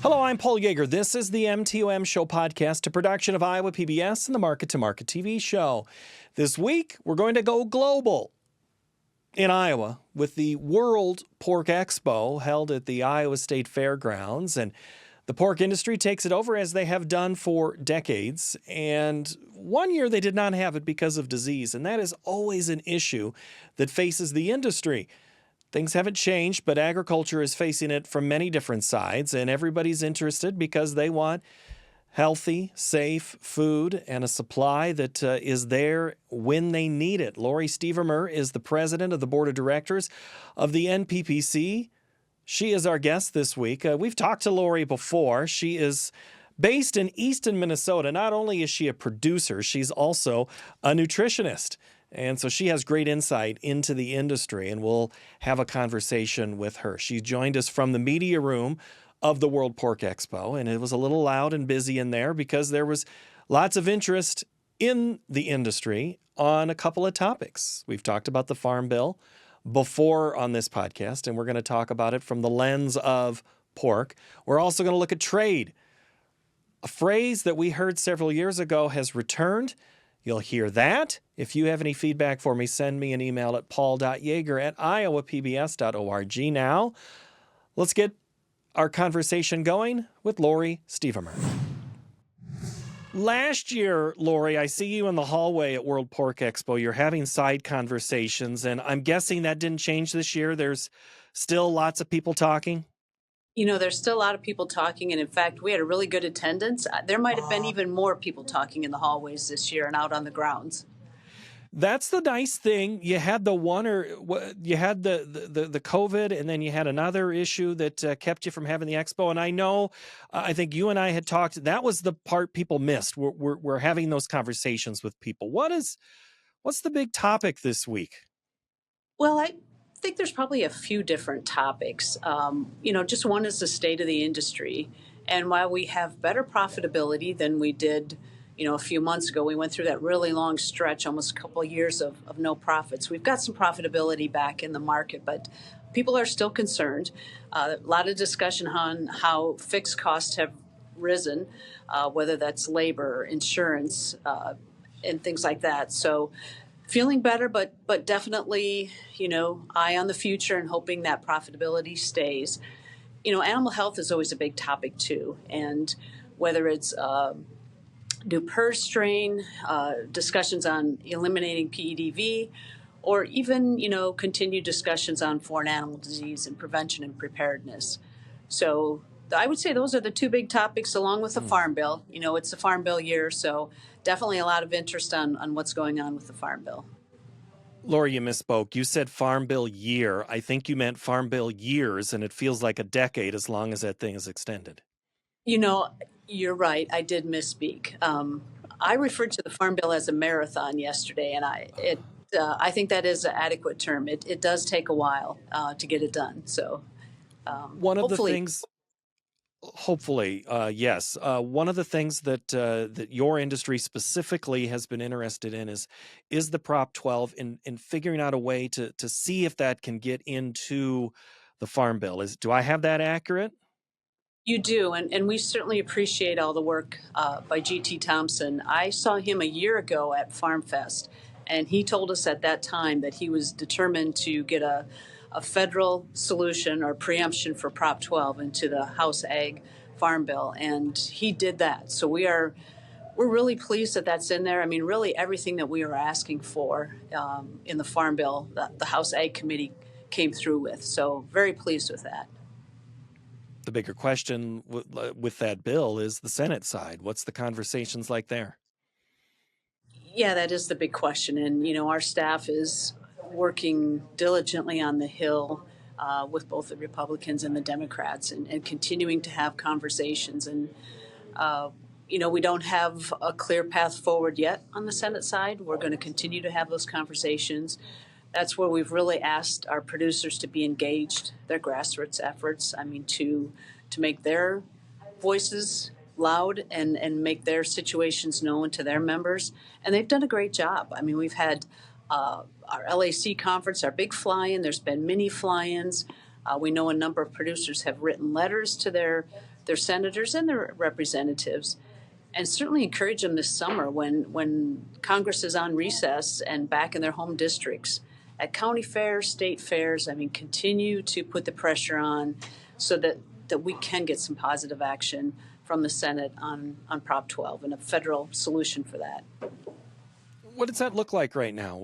Hello, I'm Paul Yeager. This is the MTOM Show podcast, a production of Iowa PBS and the Market to Market TV show. This week, we're going to go global in Iowa with the World Pork Expo held at the Iowa State Fairgrounds. And the pork industry takes it over as they have done for decades. And one year they did not have it because of disease. And that is always an issue that faces the industry. Things haven't changed, but agriculture is facing it from many different sides, and everybody's interested because they want healthy, safe food and a supply that is there when they need it. Lori Stevermer is the president of the board of directors of the NPPC. She is our guest this week. We've talked to Lori before. She is based in Easton, Minnesota. Not only is she a producer, she's also a nutritionist. And so she has great insight into the industry, and we'll have a conversation with her. She joined us from the media room of the World Pork Expo, and it was a little loud and busy in there because there was lots of interest in the industry on a couple of topics. We've talked about the Farm Bill before on this podcast, and we're going to talk about it from the lens of pork. We're also going to look at trade. A phrase that we heard several years ago has returned. You'll hear that. If you have any feedback for me, send me an email at paul.yeager@iowapbs.org. Now, let's get our conversation going with Lori Stevermer. Last year, Lori, I see you in the hallway at World Pork Expo. You're having side conversations, and I'm guessing that didn't change this year. There's still lots of people talking. You know, there's still a lot of people talking, and in fact, we had a really good attendance. There might have been even more people talking in the hallways this year and out on the grounds. That's the nice thing. You had the COVID, and then you had another issue that kept you from having the expo. And I know, I think you and I had talked. That was the part people missed. We're having those conversations with people. What's the big topic this week? Well, I think there's probably a few different topics. Just one is the state of the industry. And while we have better profitability than we did, a few months ago, we went through that really long stretch, almost a couple of years of no profits. We've got some profitability back in the market, but people are still concerned. A lot of discussion on how fixed costs have risen, whether that's labor, insurance, and things like that. So feeling better, but definitely, eye on the future and hoping that profitability stays. Animal health is always a big topic too. And whether it's new PRRS strain, discussions on eliminating PEDV, or even, continued discussions on foreign animal disease and prevention and preparedness. So I would say those are the two big topics along with the Farm Bill. It's the Farm Bill year, so definitely a lot of interest on what's going on with the Farm Bill. Lori, you misspoke. You said Farm Bill year. I think you meant Farm Bill years, and it feels like a decade as long as that thing is extended. You're right. I did misspeak. I referred to the Farm Bill as a marathon yesterday, and I think that is an adequate term. It does take a while to get it done. So one of the things... Hopefully, yes. One of the things that your industry specifically has been interested in is the Prop 12 in figuring out a way to see if that can get into the Farm Bill. Do I have that accurate? You do, and we certainly appreciate all the work by G.T. Thompson. I saw him a year ago at Farm Fest, and he told us at that time that he was determined to get a federal solution or preemption for Prop 12 into the House Ag Farm Bill, and he did that. So we're really pleased that that's in there. I mean, really everything that we were asking for in the Farm Bill, the House Ag Committee came through with. So very pleased with that. The bigger question with that bill is the Senate side. What's the conversations like there? Yeah, that is the big question. And, our staff is working diligently on the Hill with both the Republicans and the Democrats and continuing to have conversations. And, we don't have a clear path forward yet on the Senate side. We're going to continue to have those conversations. That's where we've really asked our producers to be engaged, their grassroots efforts, to make their voices loud and make their situations known to their members. And they've done a great job. We've had our LAC conference, our big fly-in. There's been mini fly-ins. We know a number of producers have written letters to their senators and their representatives, and certainly encourage them this summer when Congress is on recess and back in their home districts at county fairs, state fairs. I mean, continue to put the pressure on so that we can get some positive action from the Senate on Prop 12 and a federal solution for that. What does that look like right now?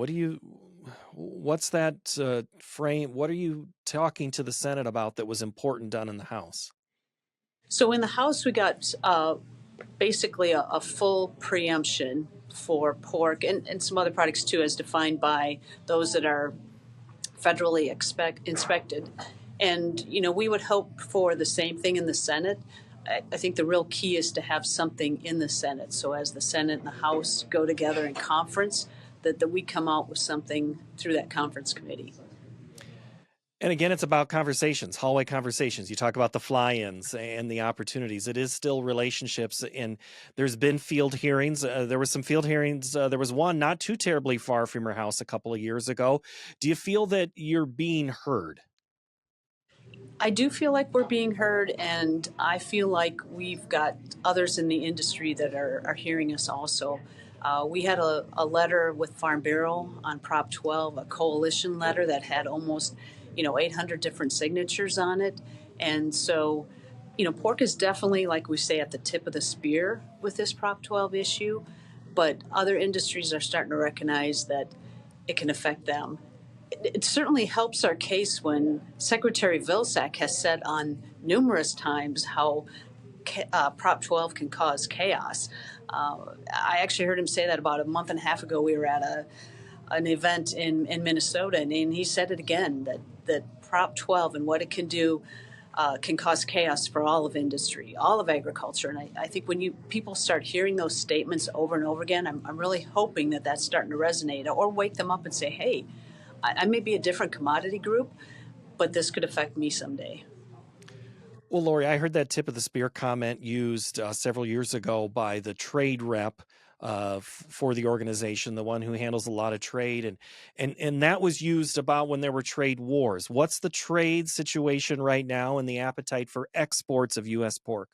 What's that frame? What are you talking to the Senate about that was important done in the House? So in the House, we got basically a full preemption for pork and some other products too, as defined by those that are federally inspected. And, we would hope for the same thing in the Senate. I think the real key is to have something in the Senate. So as the Senate and the House go together in conference, that we come out with something through that conference committee. And again, it's about conversations, hallway conversations. You talk about the fly-ins and the opportunities. It is still relationships, and there's been field hearings. There was some field hearings. There was one not too terribly far from your house a couple of years ago. Do you feel that you're being heard? I do feel like we're being heard, and I feel like we've got others in the industry that are hearing us also. We had a letter with Farm Bureau on Prop 12, a coalition letter that had almost 800 different signatures on it. And so, pork is definitely, like we say, at the tip of the spear with this Prop 12 issue, but other industries are starting to recognize that it can affect them. It certainly helps our case when Secretary Vilsack has said on numerous times how Prop 12 can cause chaos. I actually heard him say that about a month and a half ago. We were at an event in Minnesota, and he said it again, that Prop 12 and what it can do can cause chaos for all of industry, all of agriculture. And I think when people start hearing those statements over and over again, I'm really hoping that that's starting to resonate or wake them up and say, hey, I may be a different commodity group, but this could affect me someday. Well, Lori, I heard that tip of the spear comment used several years ago by the trade rep for the organization, the one who handles a lot of trade, and that was used about when there were trade wars. What's the trade situation right now and the appetite for exports of U.S. pork?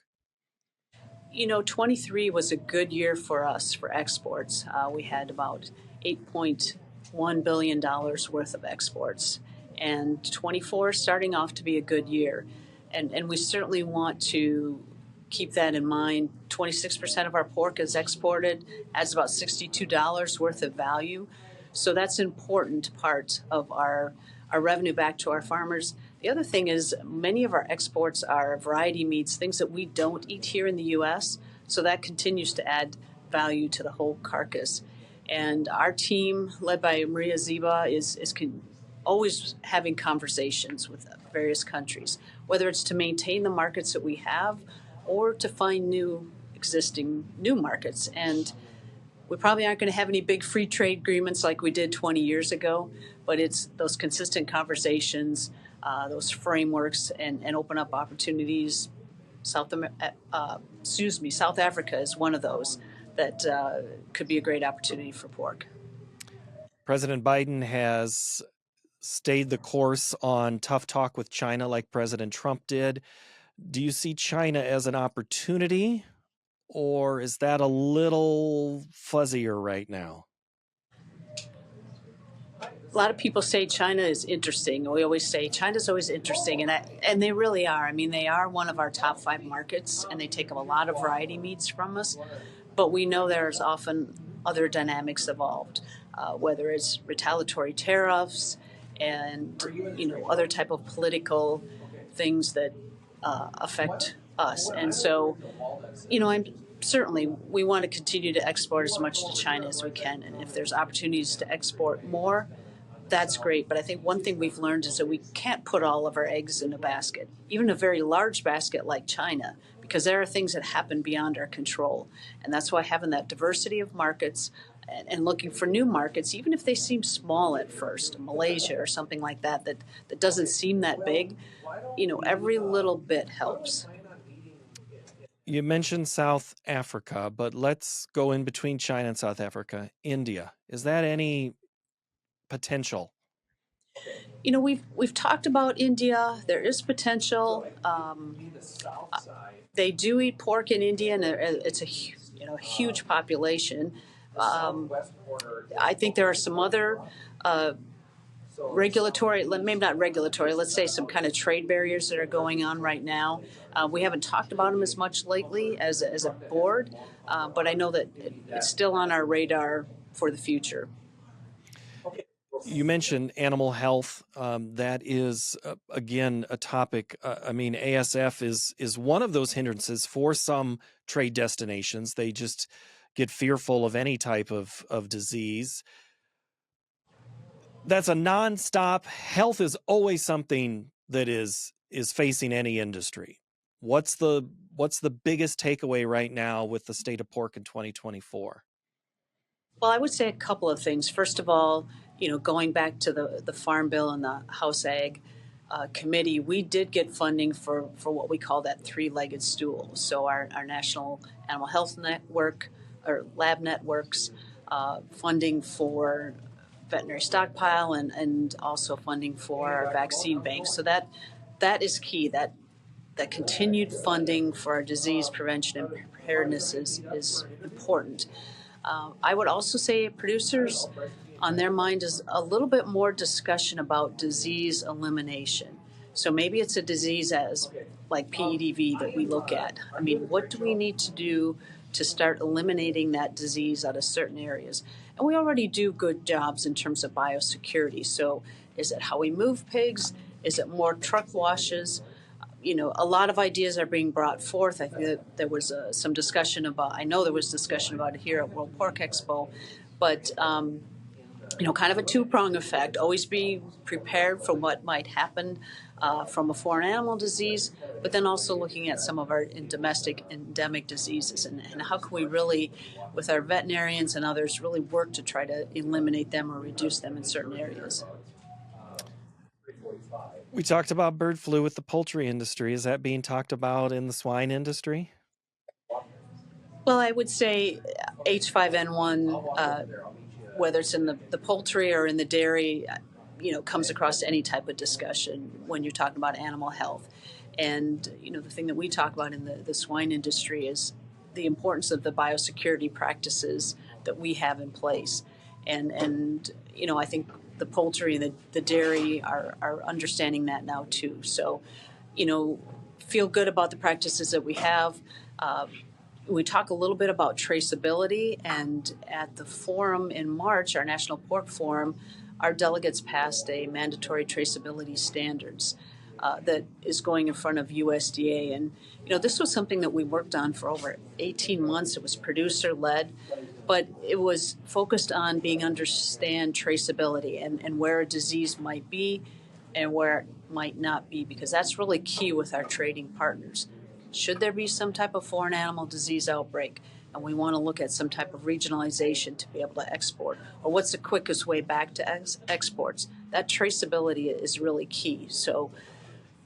23 was a good year for us for exports. We had about $8.1 billion worth of exports, and 24 starting off to be a good year. And we certainly want to keep that in mind. 26% of our pork is exported, adds about $62 worth of value. So that's an important part of our revenue back to our farmers. The other thing is many of our exports are variety meats, things that we don't eat here in the U.S., so that continues to add value to the whole carcass. And our team, led by Maria Ziba, is always having conversations with various countries, whether it's to maintain the markets that we have or to find new markets. And we probably aren't going to have any big free trade agreements like we did 20 years ago, but it's those consistent conversations, those frameworks, and open up opportunities. South Africa is one of those that could be a great opportunity for pork. President Biden has stayed the course on tough talk with China like President Trump did. Do you see China as an opportunity, or is that a little fuzzier right now? A lot of people say China is interesting. We always say China's always interesting, and they really are. I mean, they are one of our top 5 markets, and they take up a lot of variety meats from us. But we know there's often other dynamics involved, whether it's retaliatory tariffs and other type of political things that affect us. And so, we want to continue to export as much to China as we can, and if there's opportunities to export more, that's great. But I think one thing we've learned is that we can't put all of our eggs in a basket, even a very large basket like China, because there are things that happen beyond our control. And that's why having that diversity of markets and looking for new markets, even if they seem small at first, Malaysia or something like that doesn't seem that big, every little bit helps. You mentioned South Africa, but let's go in between China and South Africa. India, is that any potential? We've talked about India. There is potential. They do eat pork in India, and it's a huge population. Um, I think there are some other regulatory, maybe not regulatory, let's say some kind of trade barriers that are going on right now. We haven't talked about them as much lately as a board, but I know that it's still on our radar for the future. You mentioned animal health. That is, again, a topic. I mean, ASF is one of those hindrances for some trade destinations. They just get fearful of any type of disease. That's a nonstop. Health is always something that is facing any industry. What's the biggest takeaway right now with the state of pork in 2024? Well, I would say a couple of things. First of all, going back to the Farm Bill and the House Ag Committee, we did get funding for what we call that three-legged stool. So our National Animal Health Network, or lab networks, funding for veterinary stockpile, and also funding for our vaccine bank. So that is key. That continued funding for our disease prevention and preparedness is important. I would also say producers, on their mind is a little bit more discussion about disease elimination. So maybe it's a disease as like PEDV that we look at. I mean, what do we need to do to start eliminating that disease out of certain areas? And we already do good jobs in terms of biosecurity. So is it how we move pigs? Is it more truck washes? A lot of ideas are being brought forth. I think that there was some discussion about, I know there was discussion about it here at World Pork Expo, but, kind of a two-prong effect. Always be prepared for what might happen from a foreign animal disease, but then also looking at some of our domestic endemic diseases and how can we really, with our veterinarians and others, really work to try to eliminate them or reduce them in certain areas. We talked about bird flu with the poultry industry. Is that being talked about in the swine industry? Well, I would say H5N1, whether it's in the poultry or in the dairy, comes across any type of discussion when you're talking about animal health. And, the thing that we talk about in the swine industry is the importance of the biosecurity practices that we have in place. And I think the poultry and the dairy are understanding that now too. So, feel good about the practices that we have. We talk a little bit about traceability, and at the forum in March, our National Pork Forum, our delegates passed a mandatory traceability standards that is going in front of USDA. And, this was something that we worked on for over 18 months. It was producer-led, but it was focused on understand traceability and where a disease might be and where it might not be, because that's really key with our trading partners. Should there be some type of foreign animal disease outbreak, and we want to look at some type of regionalization to be able to export, or what's the quickest way back to exports, that traceability is really key. So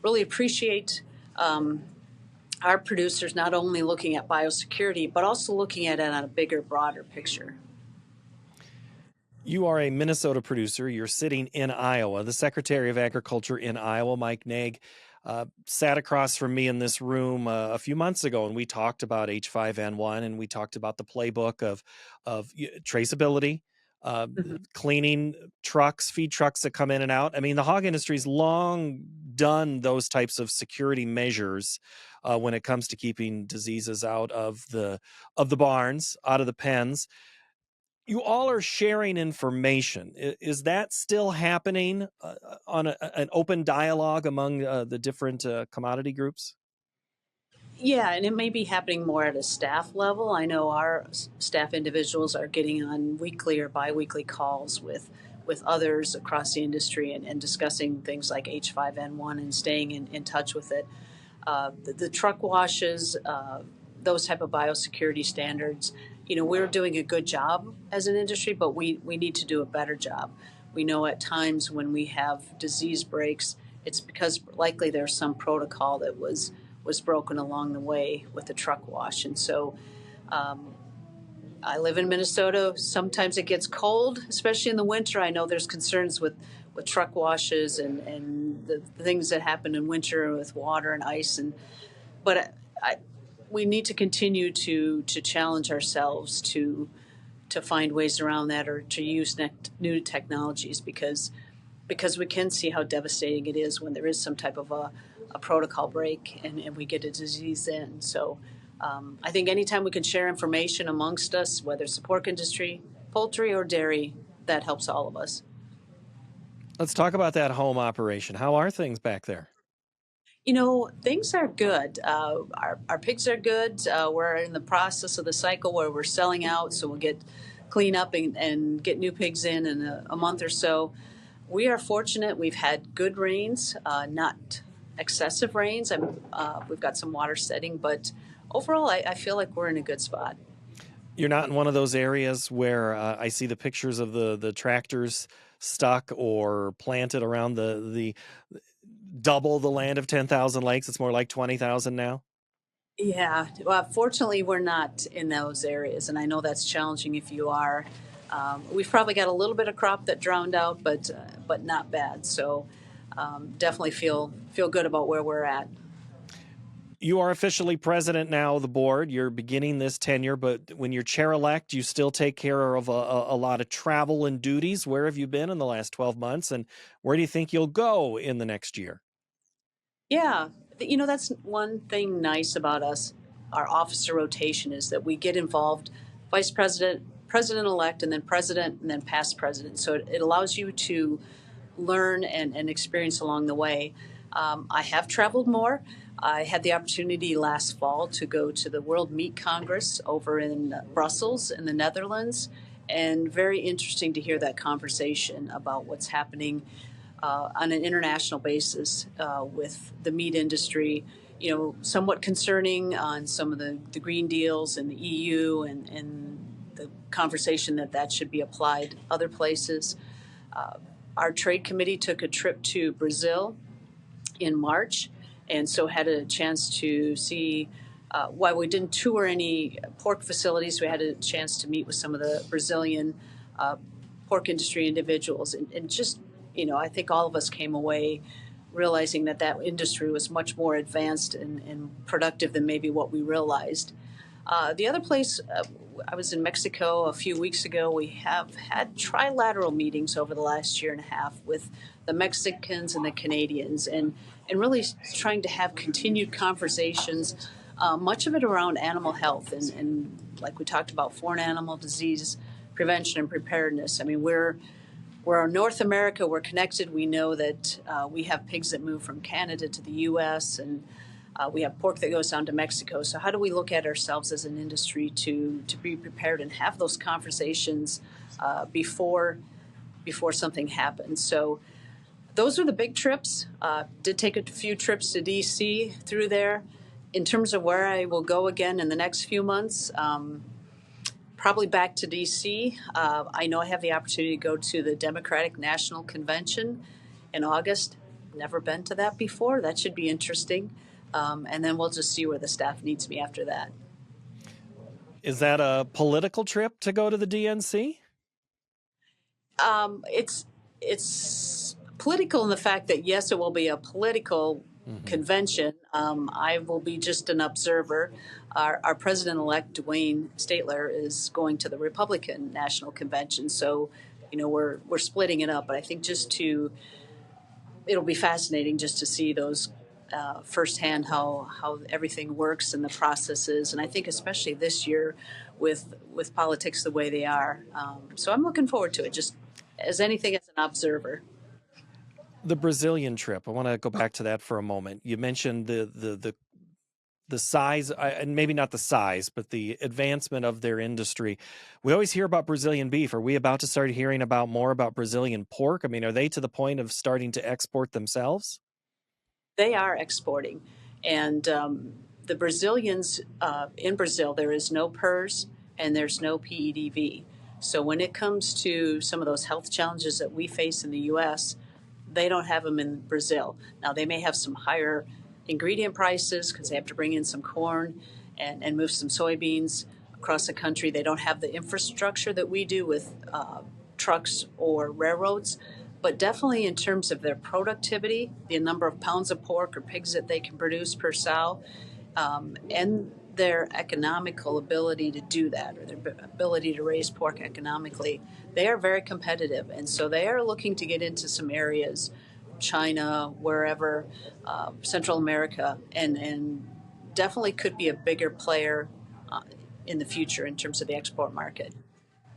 really appreciate our producers not only looking at biosecurity, but also looking at it on a bigger, broader picture. You are a Minnesota producer. You're sitting in Iowa. The Secretary of Agriculture in Iowa, Mike Naig, sat across from me in this room a few months ago, and we talked about H5N1, and we talked about the playbook of traceability, cleaning trucks, feed trucks that come in and out. I mean, the hog industry's long done those types of security measures when it comes to keeping diseases out of the barns, out of the pens. You all are sharing information. Is that still happening on an open dialogue among the different commodity groups? Yeah, and it may be happening more at a staff level. I know our staff individuals are getting on weekly or biweekly calls with others across the industry and discussing things like H5N1 and staying in touch with it. The truck washes, those type of biosecurity standards, we're doing a good job as an industry, but we need to do a better job. We know at times when we have disease breaks, it's because likely there's some protocol that was broken along the way with the truck wash. And so I live in Minnesota. Sometimes it gets cold, especially in the winter. I know there's concerns with truck washes and the things that happen in winter with water and ice. But we need to continue to challenge ourselves to find ways around that or to use new technologies because we can see how devastating it is when there is some type of a protocol break and we get a disease in. So I think anytime we can share information amongst us, whether it's the pork industry, poultry, or dairy, that helps all of us. Let's talk about that home operation. How are things back there? Things are good. Our pigs are good. We're in the process of the cycle where we're selling out, so we'll get clean up and get new pigs in a month or so. We are fortunate. We've had good rains, not excessive rains. We've got some water setting, but overall, I feel like we're in a good spot. You're not in one of those areas where I see the pictures of the tractors stuck or planted around the double the land of 10,000 lakes. It's more like 20,000 now. Yeah, well, fortunately, we're not in those areas, and I know that's challenging if you are. We've probably got a little bit of crop that drowned out, but not bad. So definitely feel good about where we're at. You are officially president now of the board. You're beginning this tenure, but when you're chair-elect, you still take care of a lot of travel and duties. Where have you been in the last 12 months, and where do you think you'll go in the next year? Yeah, that's one thing nice about us. Our officer rotation is that we get involved, vice president, president-elect, and then past president. So it allows you to learn and experience along the way. I have traveled more. I had the opportunity last fall to go to the World Meat Congress over in Brussels in the Netherlands, and very interesting to hear that conversation about what's happening on an international basis with the meat industry. Somewhat concerning on some of the green deals in the EU and the conversation that should be applied other places. Our trade committee took a trip to Brazil in March, and so had a chance to see, while we didn't tour any pork facilities, we had a chance to meet with some of the Brazilian pork industry individuals. And just, I think all of us came away realizing that industry was much more advanced and productive than maybe what we realized. The other place, I was in Mexico a few weeks ago. We have had trilateral meetings over the last year and a half with the Mexicans and the Canadians, and really trying to have continued conversations, much of it around animal health and like we talked about, foreign animal disease prevention and preparedness. I mean, we're North America. We're connected. We know that we have pigs that move from Canada to the U.S., and we have pork that goes down to Mexico. So how do we look at ourselves as an industry to be prepared and have those conversations before something happens? So those are the big trips. Did take a few trips to D.C. through there. In terms of where I will go again in the next few months, probably back to D.C. I know I have the opportunity to go to the Democratic National Convention in August. Never been to that before. That should be interesting. And then we'll just see where the staff needs me after that. Is that a political trip to go to the DNC? It's political in the fact that, yes, it will be a political convention. I will be just an observer. Our president-elect, Dwayne Statler, is going to the Republican National Convention. So, we're splitting it up. But I think it'll be fascinating just to see those firsthand how everything works and the processes. And I think especially this year with politics the way they are. So I'm looking forward to it, just as anything as an observer. The Brazilian trip. I want to go back to that for a moment. You mentioned the size, and maybe not the size, but the advancement of their industry. We always hear about Brazilian beef. Are we about to start hearing more about Brazilian pork? I mean, are they to the point of starting to export themselves? They are exporting. And the Brazilians, in Brazil, there is no PRRS and there's no PEDV. So when it comes to some of those health challenges that we face in the U.S., they don't have them in Brazil. Now, they may have some higher ingredient prices because they have to bring in some corn and move some soybeans across the country. They don't have the infrastructure that we do with trucks or railroads, but definitely in terms of their productivity, the number of pounds of pork or pigs that they can produce per sow, and their economical ability to do that, or their ability to raise pork economically, they are very competitive. And so they are looking to get into some areas, China, wherever, Central America, and definitely could be a bigger player in the future in terms of the export market.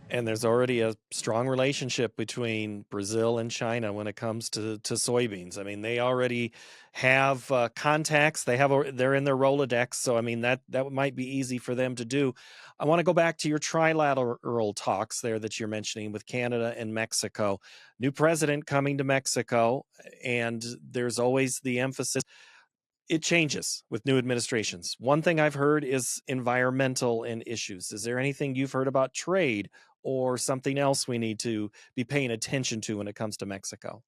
And there's already a strong relationship between Brazil and China when it comes to soybeans. I mean, they already have contacts. They're in their Rolodex. So, I mean, that might be easy for them to do. I want to go back to your trilateral talks there that you're mentioning with Canada and Mexico. New president coming to Mexico, and there's always the emphasis. It changes with new administrations. One thing I've heard is environmental and issues. Is there anything you've heard about trade or something else we need to be paying attention to when it comes to Mexico?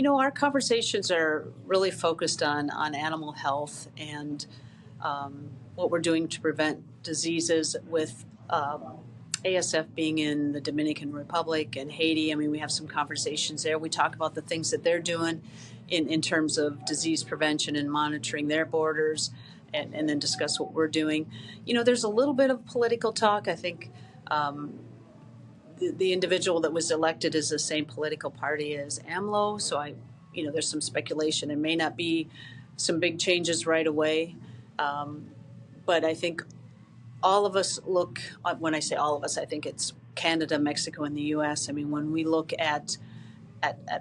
Our conversations are really focused on animal health and what we're doing to prevent diseases with ASF being in the Dominican Republic and Haiti. I mean, we have some conversations there. We talk about the things that they're doing in terms of disease prevention and monitoring their borders, and then discuss what we're doing. There's a little bit of political talk. I think the individual that was elected is the same political party as AMLO. So there's some speculation. There may not be some big changes right away. But I think all of us look, when I say all of us, I think it's Canada, Mexico, and the U.S. I mean, when we look at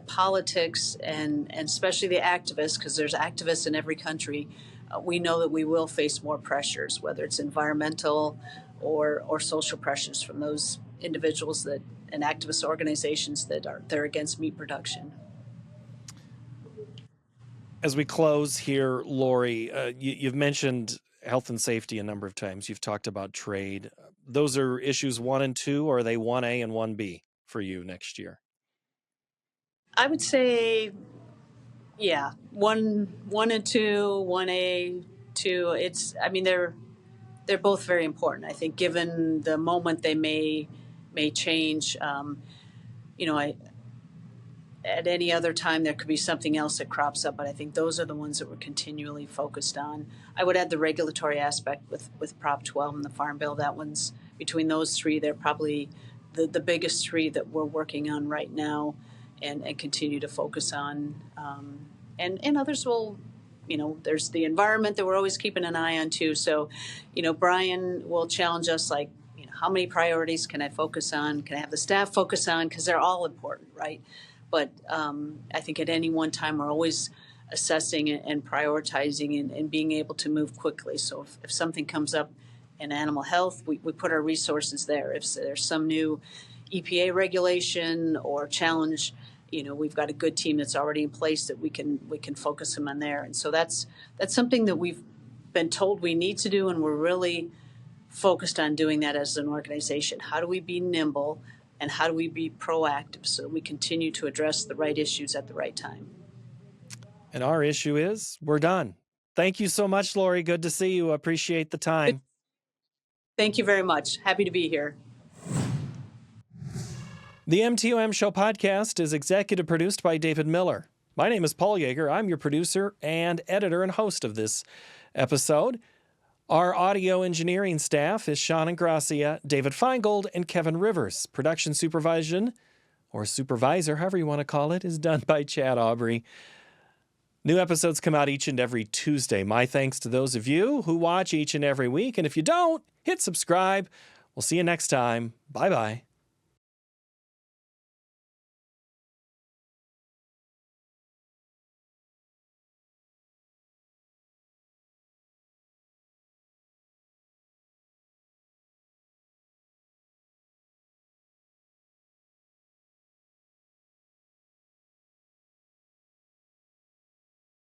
politics and especially the activists, because there's activists in every country, we know that we will face more pressures, whether it's environmental or social pressures from those individuals and activist organizations they're against meat production. As we close here, Lori, you've mentioned health and safety a number of times. You've talked about trade. Those are issues 1 and 2, or are they 1A and 1B for you next year? I would say, yeah, one and two, 1A, 2. They're both very important. I think given the moment they may change, at any other time there could be something else that crops up, but I think those are the ones that we're continually focused on. I would add the regulatory aspect with Prop 12 and the Farm Bill. That one's, between those three, they're probably the biggest three that we're working on right now and continue to focus on. And others will, there's the environment that we're always keeping an eye on too. So, Brian will challenge us like, how many priorities can I focus on? Can I have the staff focus on? Because they're all important, right? But I think at any one time, we're always assessing and prioritizing and being able to move quickly. So if something comes up in animal health, we put our resources there. If there's some new EPA regulation or challenge, we've got a good team that's already in place that we can focus them on there. And so that's something that we've been told we need to do, and we're really focused on doing that as an organization. How do we be nimble? And how do we be proactive so that we continue to address the right issues at the right time? And our issue is we're done. Thank you so much, Lori. Good to see you. Appreciate the time. Thank you very much. Happy to be here. The MTOM Show podcast is executive produced by David Miller. My name is Paul Yeager. I'm your producer and editor and host of this episode. Our audio engineering staff is Sean Ingracia, David Feingold, and Kevin Rivers. Production supervision, or supervisor, however you want to call it, is done by Chad Aubrey. New episodes come out each and every Tuesday. My thanks to those of you who watch each and every week. And if you don't, hit subscribe. We'll see you next time. Bye-bye.